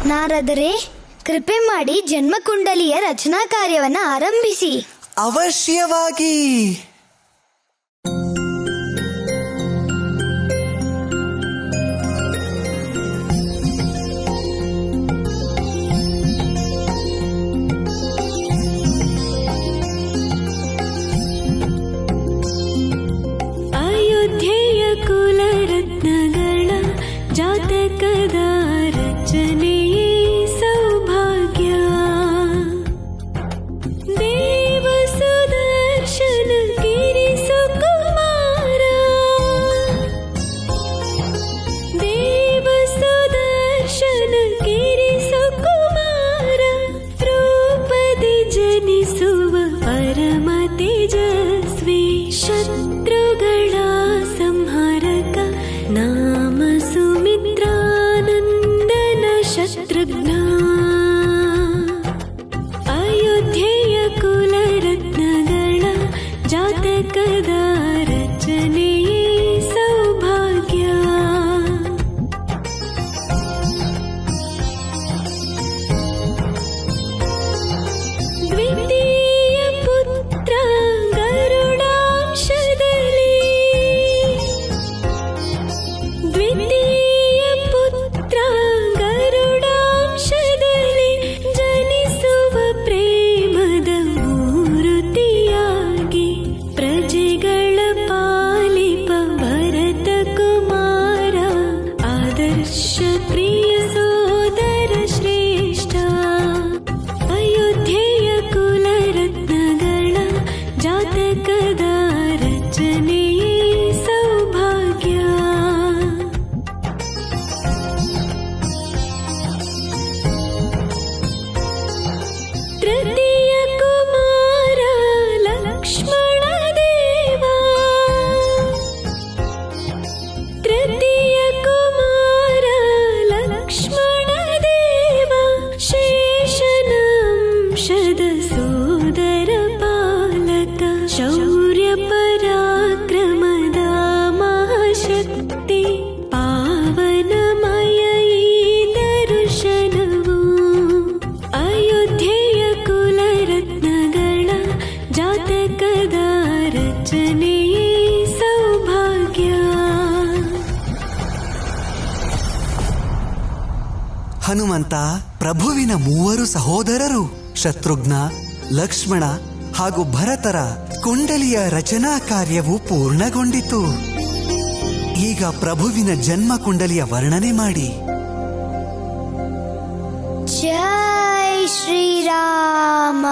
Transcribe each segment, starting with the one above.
ನಾರದರೆ, ಕೃಪೆ ಮಾಡಿ ಜನ್ಮಕುಂಡಲಿಯ ರಚನಾ ಕಾರ್ಯವನ್ನು ಆರಂಭಿಸಿ. ಅವಶ್ಯವಾಗಿ. ಅಯೋಧ್ಯೆಯ ಕುಲರತ್ನಗಳ ಜಾತಕದ ರಚನೆಯೇ ಸೌಭಾಗ್ಯ. ದೇವ ಸುದರ್ಶನ ಗಿರಿ ಸುಕುಮಾರ, ದೇವ ಸುದರ್ಶನ ಗಿರಿ ಸುಕುಮಾರ, ರೂಪದಿ ಜನಿಸುವ ಪರಮ ತೇಜಸ್ವಿ, ಶತ್ರುಗಳ ಸಂಹಾರಕ ನಾಮ ಸುಮಿತ್ರಾನಂದನ ಶತ್ರುಘ್ನ. ಅಯೋಧ್ಯೆಯ ಕುಲರತ್ನಗಳ ಜಾತಕದ ರಚನೆಯೇ ಸೌಭಾಗ್ಯ. ದ್ವಿತೀಯ ಪುತ್ರ ಗರುಡಾಂಶದಲ್ಲಿ, ದ್ವಿತೀಯ ಪುತ್ರ ಗರುಡಾಂಶದಲ್ಲಿ ಜನಿಸುವ ಪ್ರೇಮದ ಮೂರ್ತಿಯಾಗಿ, ಪ್ರಜೆಗಳ ಪಾಲಿಪ ಭರತ ಕುಮಾರ, ಆದರ್ಶ ಪ್ರಿಯ ಸೋದರ ಶ್ರೇಷ್ಠ. ಅಯೋಧ್ಯೆಯ ಕುಲರತ್ನಗಳ ಜಾತಕದ ರಚನೆಯೇ ಸೌಭಾಗ್ಯ. ತೃತೀಯ ಕುಮಾರ ಲಕ್ಷ್ಮಣ ದೇವ, ತೃತೀಯ ಕುಮಾರ ಲಕ್ಷ್ಮಣ ದೇವ, ಶೇಷನ ಅಂಶದ ಸೋದರ ಪಾಲಕ, ಶೌರ್ಯ ಪರಾಕ್ರಮದ ಮಹಾಶಕ್ತಿ, ಪಾವನಮಯ ಈ ದರ್ಶನವು. ಅಯೋಧ್ಯೆಯ ಕುಲರತ್ನಗಳ ಜಾತಕದ ರಚನೆಯೇ ಸೌಭಾಗ್ಯ. ಹನುಮಂತ, ಪ್ರಭುವಿನ ಮೂವರು ಸಹೋದರರು ಶತ್ರುಘ್ನ, ಲಕ್ಷ್ಮಣ ಹಾಗೂ ಭರತರ ಕುಂಡಲಿಯ ರಚನಾ ಕಾರ್ಯವು ಪೂರ್ಣಗೊಂಡಿತು. ಈಗ ಪ್ರಭುವಿನ ಜನ್ಮ ಕುಂಡಲಿಯ ವರ್ಣನೆ ಮಾಡಿ. ಜೈ ಶ್ರೀರಾಮ.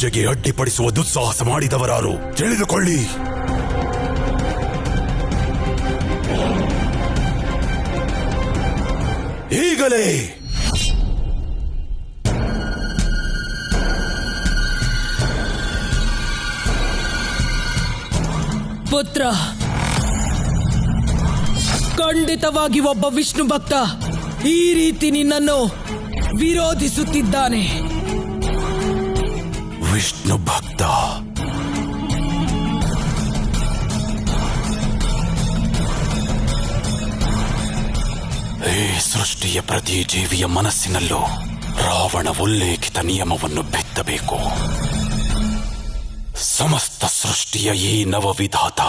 ಪೂಜೆಗೆ ಅಡ್ಡಿಪಡಿಸುವ ದುಸ್ಸಾಹಸ ಮಾಡಿದವರಾರು ತಿಳಿದುಕೊಳ್ಳಿ. ಈಗಲೇ ಪುತ್ರ, ಖಂಡಿತವಾಗಿ ಒಬ್ಬ ವಿಷ್ಣು ಭಕ್ತ ಈ ರೀತಿ ನಿನ್ನನ್ನು ವಿರೋಧಿಸುತ್ತಿದ್ದಾನೆ. ವಿಷ್ಣು ಭಕ್ತ? ಈ ಸೃಷ್ಟಿಯ ಪ್ರತಿ ಜೀವಿಯ ಮನಸ್ಸಿನಲ್ಲೂ ರಾವಣ ಉಲ್ಲೇಖಿತ ನಿಯಮವನ್ನು ಬಿತ್ತಬೇಕು. ಸಮಸ್ತ ಸೃಷ್ಟಿಯ ಈ ನವವಿಧಾತ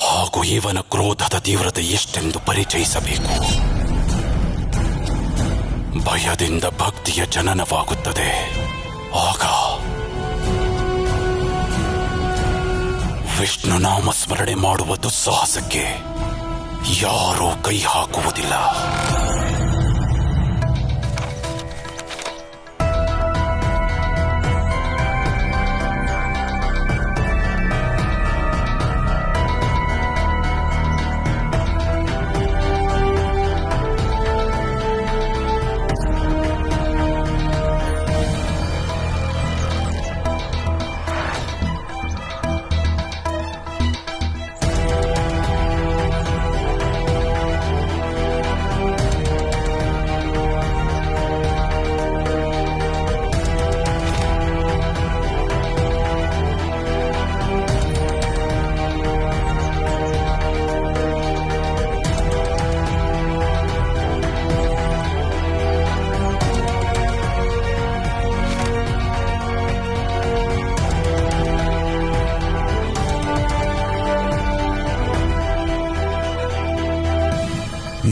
ಹಾಗೂ ಇವನ ಕ್ರೋಧದ ತೀವ್ರತೆ ಎಷ್ಟೆಂದು ಪರಿಚಯಿಸಬೇಕು. ಭಯದಿಂದ ಭಕ್ತಿಯ ಜನನವಾಗುತ್ತದೆ. ಆಗ ವಿಷ್ಣು ನಾಮ ಸ್ಮರಣೆ ಮಾಡುವ ದುಸ್ಸಾಹಸಕ್ಕೆ ಯಾರೂ ಕೈ ಹಾಕುವುದಿಲ್ಲ.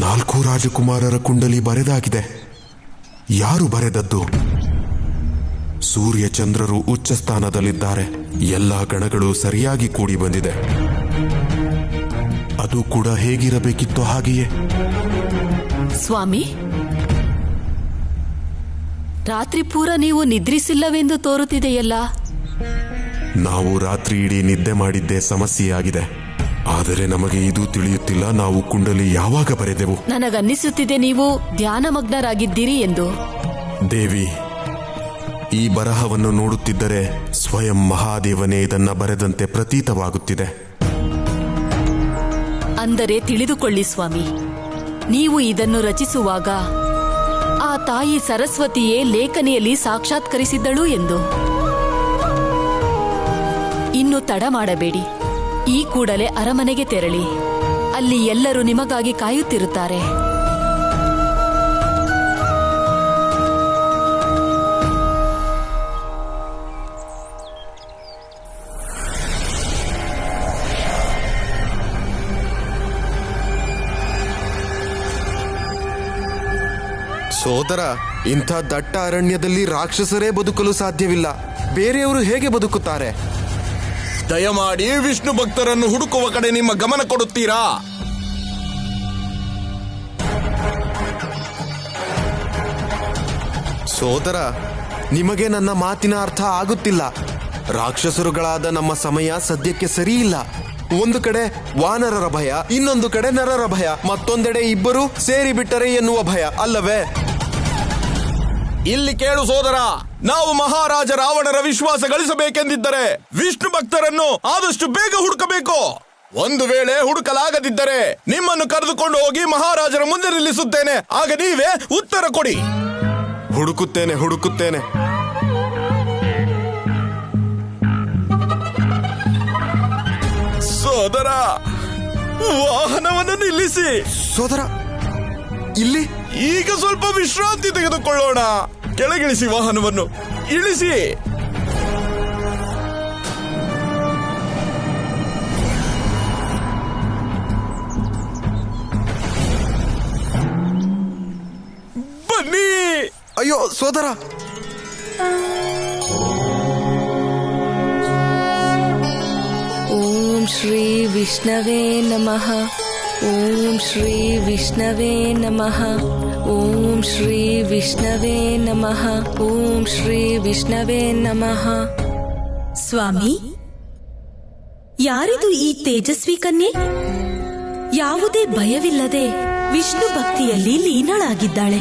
ನಾಲ್ಕು ರಾಜಕುಮಾರರ ಕುಂಡಲಿ ಬರೆದಾಗಿದೆ. ಯಾರು ಬರೆದದ್ದು? ಸೂರ್ಯ ಚಂದ್ರರು ಉಚ್ಚ ಸ್ಥಾನದಲ್ಲಿದ್ದಾರೆ. ಎಲ್ಲ ಗಣಗಳು ಸರಿಯಾಗಿ ಕೂಡಿ ಬಂದಿದೆ. ಅದು ಕೂಡ ಹೇಗಿರಬೇಕಿತ್ತೋ ಹಾಗೆಯೇ. ಸ್ವಾಮಿ, ರಾತ್ರಿ ಪೂರ ನೀವು ನಿದ್ರಿಸಿಲ್ಲವೆಂದು ತೋರುತ್ತಿದೆಯಲ್ಲ. ನಾವು ರಾತ್ರಿ ಇಡೀ ನಿದ್ದೆ ಮಾಡಿದ್ದೇ ಸಮಸ್ಯೆಯಾಗಿದೆ. ಆದರೆ ನಮಗೆ ಇದು ತಿಳಿಯುತ್ತಿಲ್ಲ, ನಾವು ಕುಂಡಲಿ ಯಾವಾಗ ಬರೆದೆವು. ನನಗನ್ನಿಸುತ್ತಿದೆ ನೀವು ಧ್ಯಾನಮಗ್ನರಾಗಿದ್ದೀರಿ ಎಂದು. ದೇವಿ, ಈ ಬರಹವನ್ನು ನೋಡುತ್ತಿದ್ದರೆ ಸ್ವಯಂ ಮಹಾದೇವನೇ ಇದನ್ನ ಬರೆದಂತೆ ಪ್ರತೀತವಾಗುತ್ತಿದೆ. ಅಂದರೆ ತಿಳಿದುಕೊಳ್ಳಿ ಸ್ವಾಮಿ, ನೀವು ಇದನ್ನು ರಚಿಸುವಾಗ ಆ ತಾಯಿ ಸರಸ್ವತಿಯೇ ಲೇಖನಿಯಲ್ಲಿ ಸಾಕ್ಷಾತ್ಕರಿಸಿದ್ದಳು ಎಂದು. ಇನ್ನು ತಡ ಮಾಡಬೇಡಿ. ಈ ಕೂಡಲೇ ಅರಮನೆಗೆ ತೆರಳಿ. ಅಲ್ಲಿ ಎಲ್ಲರೂ ನಿಮಗಾಗಿ ಕಾಯುತ್ತಿರುತ್ತಾರೆ. ಸೋದರ, ಇಂಥ ದಟ್ಟ ಅರಣ್ಯದಲ್ಲಿ ರಾಕ್ಷಸರೇ ಬದುಕಲು ಸಾಧ್ಯವಿಲ್ಲ. ಬೇರೆಯವರು ಹೇಗೆ ಬದುಕುತ್ತಾರೆ? ದಯಮಾಡಿ ವಿಷ್ಣು ಭಕ್ತರನ್ನು ಹುಡುಕುವ ಕಡೆ ನಿಮ್ಮ ಗಮನ ಕೊಡುತ್ತೀರಾ? ಸೋದರ, ನಿಮಗೆ ನನ್ನ ಮಾತಿನ ಅರ್ಥ ಆಗುತ್ತಿಲ್ಲ. ರಾಕ್ಷಸರುಗಳಾದ ನಮ್ಮ ಸಮಯ ಸದ್ಯಕ್ಕೆ ಸರಿಯಿಲ್ಲ. ಒಂದು ಕಡೆ ವಾನರರ ಭಯ, ಇನ್ನೊಂದು ಕಡೆ ನರರ ಭಯ, ಮತ್ತೊಂದೆಡೆ ಇಬ್ಬರು ಸೇರಿಬಿಟ್ಟರೆ ಎನ್ನುವ ಭಯ ಅಲ್ಲವೇ? ಇಲ್ಲಿ ಕೇಳು ಸೋದರ, ನಾವು ಮಹಾರಾಜ ರಾವಣರ ವಿಶ್ವಾಸ ಗಳಿಸಬೇಕೆಂದಿದ್ದರೆ ವಿಷ್ಣು ಭಕ್ತರನ್ನು ಆದಷ್ಟು ಬೇಗ ಹುಡುಕಬೇಕು. ಒಂದು ವೇಳೆ ಹುಡುಕಲಾಗದಿದ್ದರೆ ನಿಮ್ಮನ್ನು ಕರೆದುಕೊಂಡು ಹೋಗಿ ಮಹಾರಾಜರ ಮುಂದೆ ನಿಲ್ಲಿಸುತ್ತೇನೆ. ಆಗ ನೀವೇ ಉತ್ತರ ಕೊಡಿ. ಹುಡುಕುತ್ತೇನೆ. ಸೋದರ, ವಾಹನವನ್ನು ನಿಲ್ಲಿಸಿ. ಸೋದರ, ಇಲ್ಲಿ ಈಗ ಸ್ವಲ್ಪ ವಿಶ್ರಾಂತಿ ತೆಗೆದುಕೊಳ್ಳೋಣ. ಕೆಳಗಿಳಿಸಿ ವಾಹನವನ್ನು, ಇಳಿಸಿ. ಬನ್ನಿ. ಅಯ್ಯೋ ಸೋದರ, ಓಂ ಶ್ರೀ ವಿಷ್ಣವೇ ನಮಃ. ಓಂ ಶ್ರೀ ವಿಷ್ಣವೇ ನಮಃ. ಓಂ ಶ್ರೀ ವಿಷ್ಣವೇ ನಮಃ. ಓಂ ಶ್ರೀ ವಿಷ್ಣವೇ ನಮಃ. ಸ್ವಾಮಿ, ಯಾರಿದು ಈ ತೇಜಸ್ವಿ ಕನ್ಯೆ? ಯಾವುದೇ ಭಯವಿಲ್ಲದೆ ವಿಷ್ಣು ಭಕ್ತಿಯಲ್ಲಿ ಲೀನಳಾಗಿದ್ದಾಳೆ.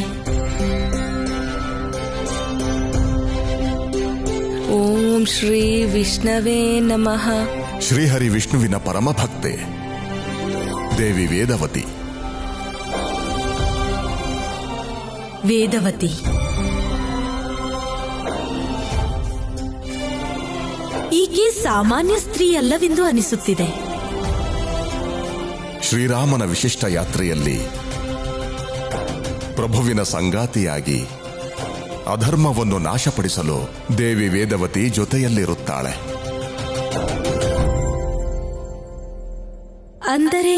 ಓಂ ಶ್ರೀ ವಿಷ್ಣವೇ ನಮಃ. ಶ್ರೀಹರಿ ವಿಷ್ಣುವಿನ ಪರಮ ಭಕ್ತೆ ದೇವಿ ವೇದವತಿ. ವೇದವತಿ, ಈಕೆ ಸಾಮಾನ್ಯ ಸ್ತ್ರೀ ಅಲ್ಲವೆಂದು ಅನಿಸುತ್ತಿದೆ. ಶ್ರೀರಾಮನ ವಿಶಿಷ್ಟ ಯಾತ್ರೆಯಲ್ಲಿ ಪ್ರಭುವಿನ ಸಂಗಾತಿಯಾಗಿ ಅಧರ್ಮವನ್ನು ನಾಶಪಡಿಸಲು ದೇವಿ ವೇದವತಿ ಜೊತೆಯಲ್ಲಿರುತ್ತಾಳೆ. ಅಂದರೆ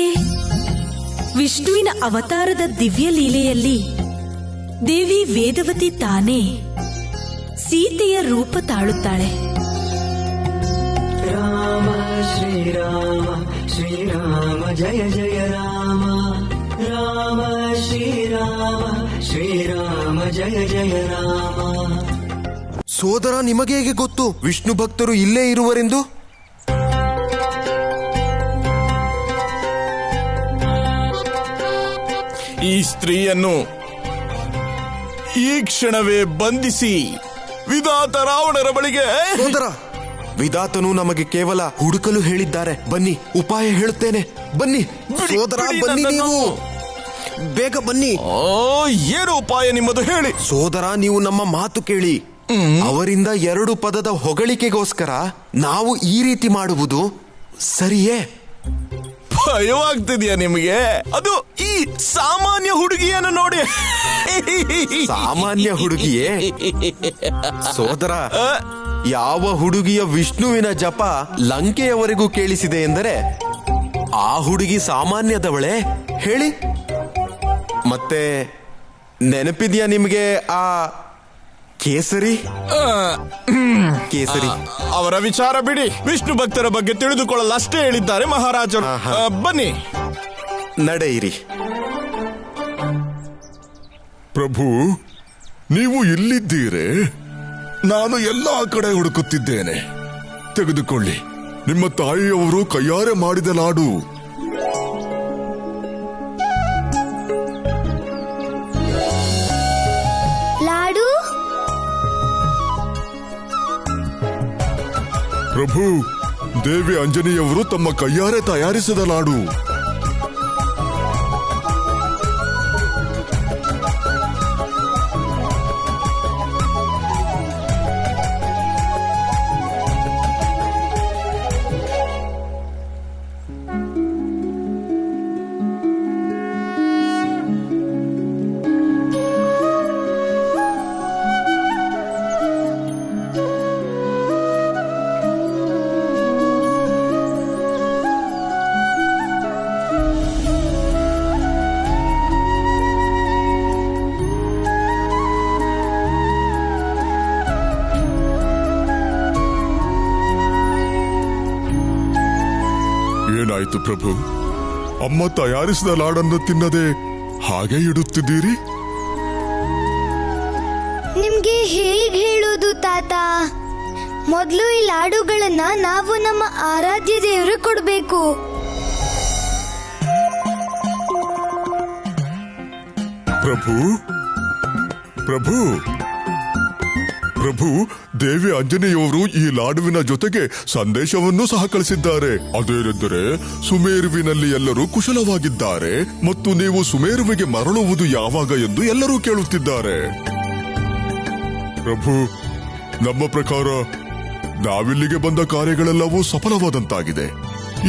ವಿಷ್ಣುವಿನ ಅವತಾರದ ದಿವ್ಯ ಲೀಲೆಯಲ್ಲಿ ದೇವಿ ವೇದವತಿ ತಾನೇ ಸೀತೆಯ ರೂಪ ತಾಳುತ್ತಾಳೆ. ರಾಮ ಶ್ರೀರಾಮ ಶ್ರೀರಾಮ ಜಯ ಜಯ ರಾಮ, ರಾಮ ಶ್ರೀರಾಮ ಶ್ರೀರಾಮ ಜಯ ಜಯ ರಾಮ. ಸೋದರ, ನಿಮಗೆ ಹೇಗೆ ಗೊತ್ತು ವಿಷ್ಣು ಭಕ್ತರು ಇಲ್ಲೇ ಇರುವರೆಂದು? ಈ ಸ್ತ್ರೀಯನ್ನು ಈ ಕ್ಷಣವೇ ಬಂಧಿಸಿ ವಿಧಾತ ರಾವಣರ ಬಳಿಗೆ. ಸೋದರ, ವಿಧಾತನು ನಮಗೆ ಕೇವಲ ಹುಡುಕಲು ಹೇಳಿದ್ದಾರೆ. ಬನ್ನಿ, ಉಪಾಯ ಹೇಳುತ್ತೇನೆ. ಬನ್ನಿ ಸೋದರ, ಬನ್ನಿ, ನೀವು ಬೇಗ ಬನ್ನಿ. ಏನು ಉಪಾಯ ನಿಮ್ಮದು ಹೇಳಿ. ಸೋದರ, ನೀವು ನಮ್ಮ ಮಾತು ಕೇಳಿ. ಅವರಿಂದ 2 ಪದದ ಹೊಗಳಿಕೆಗೋಸ್ಕರ ನಾವು ಈ ರೀತಿ ಮಾಡುವುದು ಸರಿಯೇ? ಭಯವಾಗ್ತಿದ್ಯಾ ನಿಮಗೆ? ಅದು ಈ ಸಾಮಾನ್ಯ ಹುಡುಗಿಯನ್ನು ನೋಡಿ. ಸಾಮಾನ್ಯ ಹುಡುಗಿಯೇ? ಸೋದರ, ಯಾವ ಹುಡುಗಿಯ ವಿಷ್ಣುವಿನ ಜಪ ಲಂಕೆಯವರೆಗೂ ಕೇಳಿಸಿದೆ ಎಂದರೆ ಆ ಹುಡುಗಿ ಸಾಮಾನ್ಯದವಳೆ ಹೇಳಿ? ಮತ್ತೆ ನೆನಪಿದ್ಯಾ ನಿಮಗೆ ಆ ಕೇಸರಿ? ಕೇಸರಿ ಅವರ ವಿಚಾರ ಬಿಡಿ. ವಿಷ್ಣು ಭಕ್ತರ ಬಗ್ಗೆ ತಿಳಿದುಕೊಳ್ಳಲು ಅಷ್ಟೇ ಹೇಳಿದ್ದಾರೆ ಮಹಾರಾಜರು. ಬನ್ನಿ, ನಡೆಯಿರಿ. ಪ್ರಭು, ನೀವು ಇಲ್ಲಿದ್ದೀರೇ? ನಾನು ಎಲ್ಲಾ ಕಡೆ ಹುಡುಕುತ್ತಿದ್ದೇನೆ. ತೆಗೆದುಕೊಳ್ಳಿ, ನಿಮ್ಮ ತಾಯಿಯವರು ಕೈಯಾರೆ ಮಾಡಿದ ಲಾಡು. ಲಾಡು? ಪ್ರಭು, ದೇವಿ ಅಂಜನಿಯವರು ತಮ್ಮ ಕೈಯಾರೆ ತಯಾರಿಸಿದ ಲಾಡು. ಏನಾಯ್ತು ಪ್ರಭು? ಅಮ್ಮ ತಯಾರಿಸಿದ ಲಾಡನ್ನು ತಿನ್ನದೆ ಹಾಗೆ ಇಡುತ್ತಿದ್ದೀರಿ? ನಿಮ್ಗೆ ಹೇಗ್ ಹೇಳೋದು ತಾತ? ಮೊದಲು ಈ ಲಾಡುಗಳನ್ನ ನಾವು ನಮ್ಮ ಆರಾಧ್ಯ ದೇವರು ಕೊಡ್ಬೇಕು. ಪ್ರಭು, ಪ್ರಭು, ಪ್ರಭು, ದೇವಿ ಆಂಜನೇಯವರು ಈ ಲಾಡುವಿನ ಜೊತೆಗೆ ಸಂದೇಶವನ್ನು ಸಹ ಕಳಿಸಿದ್ದಾರೆ. ಅದೇನೆಂದರೆ, ಸುಮೇರುವಿನಲ್ಲಿ ಎಲ್ಲರೂ ಕುಶಲವಾಗಿದ್ದಾರೆ ಮತ್ತು ನೀವು ಸುಮೇರುವಿಗೆ ಮರಳುವುದು ಯಾವಾಗ ಎಂದು ಎಲ್ಲರೂ ಕೇಳುತ್ತಿದ್ದಾರೆ. ಪ್ರಭು, ನಮ್ಮ ಪ್ರಕಾರ ನಾವಿಲ್ಲಿಗೆ ಬಂದ ಕಾರ್ಯಗಳೆಲ್ಲವೂ ಸಫಲವಾದಂತಾಗಿದೆ.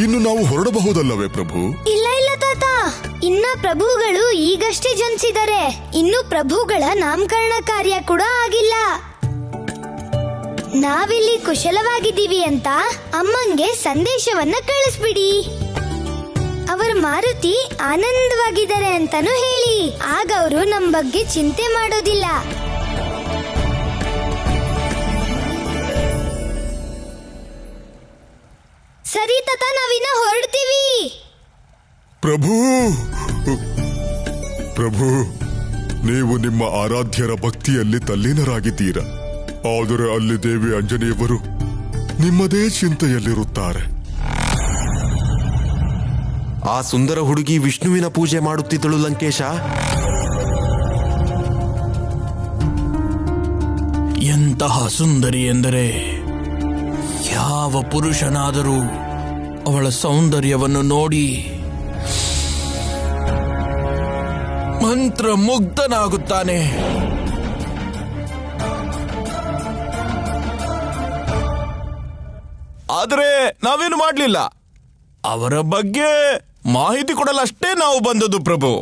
ಇನ್ನು ನಾವು ಹೊರಡಬಹುದಲ್ಲವೇ ಪ್ರಭು? ಇಲ್ಲ ಇಲ್ಲ ತಾತ, ಇನ್ನ ಪ್ರಭುಗಳು ಈಗಷ್ಟೇ ಜನಿಸಿದ್ದಾರೆ. ಇನ್ನು ಪ್ರಭುಗಳ ನಾಮಕರಣ ಕಾರ್ಯ ಕೂಡ ಆಗಿಲ್ಲ. ನಾವಿಲ್ಲಿ ಕುಶಲವಾಗಿದ್ದೀವಿ ಅಂತ ಅಮ್ಮಂಗೆ ಸಂದೇಶವನ್ನ ಕಳಿಸ್ಬಿಡಿ. ಅವರ ಮಾರುತಿ ಆನಂದವಾಗಿದ್ದಾರೆ ಅಂತಾನು ಹೇಳಿ. ಆಗ ಅವರು ನಮ್ಮ ಬಗ್ಗೆ ಚಿಂತೆ ಮಾಡೋದಿಲ್ಲ. ಸರಿ ತಾತ, ನಾವಿನ್ನ ಹೊರಡ್ತೀವಿ. ಪ್ರಭು, ಪ್ರಭು, ನೀವು ನಿಮ್ಮ ಆರಾಧ್ಯರ ಭಕ್ತಿಯಲ್ಲಿ ತಲ್ಲೀನರಾಗಿದ್ದೀರಾ. ಆದರೆ ಅಲ್ಲಿ ದೇವಿ ಅಂಜನೇಯವರು ನಿಮ್ಮದೇ ಚಿಂತೆಯಲ್ಲಿರುತ್ತಾರೆ. ಆ ಸುಂದರ ಹುಡುಗಿ ವಿಷ್ಣುವಿನ ಪೂಜೆ ಮಾಡುತ್ತಿದ್ದಳು ಲಂಕೇಶ. ಎಂತಹ ಸುಂದರಿ ಎಂದರೆ ಯಾವ ಪುರುಷನಾದರೂ ಅವಳ ಸೌಂದರ್ಯವನ್ನು ನೋಡಿ ಮಂತ್ರಮುಗ್ಧನಾಗುತ್ತಾನೆ. ಆದರೆ ನಾವೇನು ಮಾಡಲಿಲ್ಲ. ಅವರ ಬಗ್ಗೆ ಮಾಹಿತಿ ಕೊಡಲಷ್ಟೇ ನಾವು ಬಂದದ್ದು ಪ್ರಭು.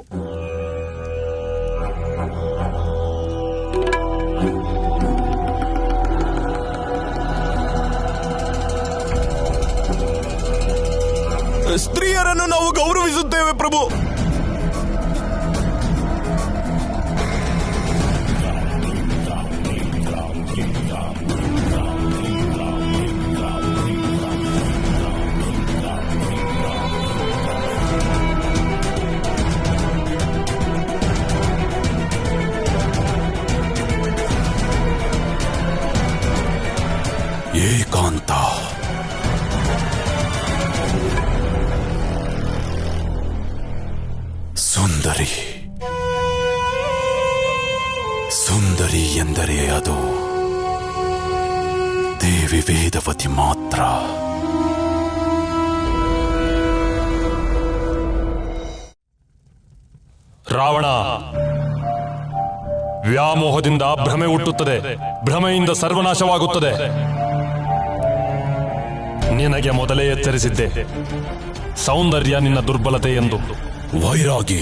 ಸ್ತ್ರೀಯರನ್ನು ನಾವು ಗೌರವಿಸುತ್ತೇವೆ ಪ್ರಭು. ಏಕಾಂತ. ಸುಂದರಿ. ಸುಂದರಿ ಎಂದರೆ ಅದು ದೇವಿ ವೇದವತಿ ಮಾತ್ರ. ರಾವಣ, ವ್ಯಾಮೋಹದಿಂದ ಭ್ರಮೆ ಹುಟ್ಟುತ್ತದೆ, ಭ್ರಮೆಯಿಂದ ಸರ್ವನಾಶವಾಗುತ್ತದೆ. ನಿನಗೆ ಮೊದಲೇ ಎಚ್ಚರಿಸಿದ್ದೆ, ಸೌಂದರ್ಯ ನಿನ್ನ ದುರ್ಬಲತೆ ಎಂದು. ವೈರಾಗಿ,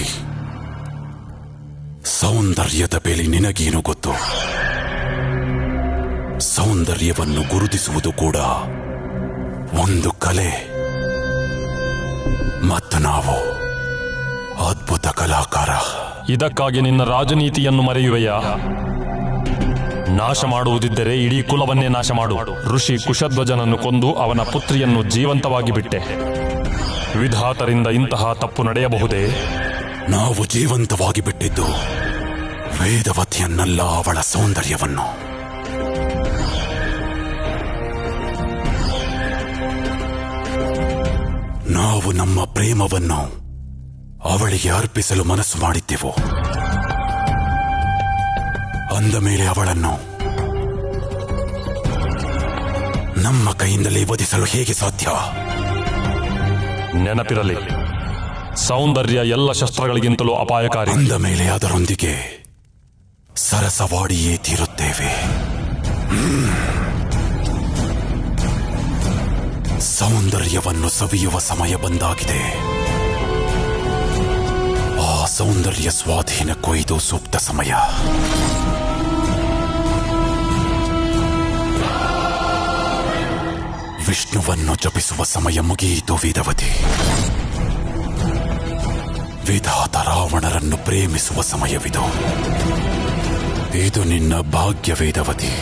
ಸೌಂದರ್ಯದ ಬೆಲೆ ನಿನಗೇನು ಗೊತ್ತು? ಸೌಂದರ್ಯವನ್ನು ಗುರುತಿಸುವುದು ಕೂಡ ಒಂದು ಕಲೆ, ಮತ್ತು ನಾವು ಅದ್ಭುತ ಕಲಾಕಾರ. ಇದಕ್ಕಾಗಿ ನಿನ್ನ ರಾಜನೀತಿಯನ್ನು ಮರೆಯುವೆಯಾ? ನಾಶ ಮಾಡುವುದಿದ್ದರೆ ಇಡೀ ಕುಲವನ್ನೇ ನಾಶ ಮಾಡು. ಋಷಿ ಕುಶಧ್ವಜನನ್ನು ಕೊಂದು ಅವನ ಪುತ್ರಿಯನ್ನು ಜೀವಂತವಾಗಿ ಬಿಟ್ಟೆ. ವಿಧಾತರಿಂದ ಇಂತಹ ತಪ್ಪು ನಡೆಯಬಹುದೇ? ನಾವು ಜೀವಂತವಾಗಿ ಬಿಟ್ಟಿದ್ದು ವೇದವತಿಯನ್ನಲ್ಲ, ಅವಳ ಸೌಂದರ್ಯವನ್ನು. ನಾವು ನಮ್ಮ ಪ್ರೇಮವನ್ನು ಅವಳಿಗೆ ಅರ್ಪಿಸಲು ಮನಸ್ಸು ಮಾಡಿದ್ದೆವು. ಅಂದ ಮೇಲೆ ಅವಳನ್ನು ನಮ್ಮ ಕೈಯಿಂದಲೇ ವಧಿಸಲು ಹೇಗೆ ಸಾಧ್ಯ? ನೆನಪಿರಲಿ, ಸೌಂದರ್ಯ ಎಲ್ಲ ಶಸ್ತ್ರಗಳಿಗಿಂತಲೂ ಅಪಾಯಕಾರಿ. ಅಂದ ಮೇಲೆ ಅದರೊಂದಿಗೆ ಸರಸವಾಡಿಯೇ ತೀರುತ್ತೇವೆ. ಸೌಂದರ್ಯವನ್ನು ಸವಿಯುವ ಸಮಯ ಬಂದಾಗಿದೆ. ಆ ಸೌಂದರ್ಯ ಸ್ವಾಧೀನಕ್ಕೂ ಇದು ಸೂಕ್ತ ಸಮಯ. ವಿಷ್ಣುವನ್ನು ಜಪಿಸುವ ಸಮಯ ಮುಗಿಯಿತು ವೇದವತಿ. ವಿಧಾತ ರಾವಣರನ್ನು ಪ್ರೇಮಿಸುವ ಸಮಯವಿದು. ಇದು ನಿನ್ನ ಭಾಗ್ಯ ವೇದವತಿ.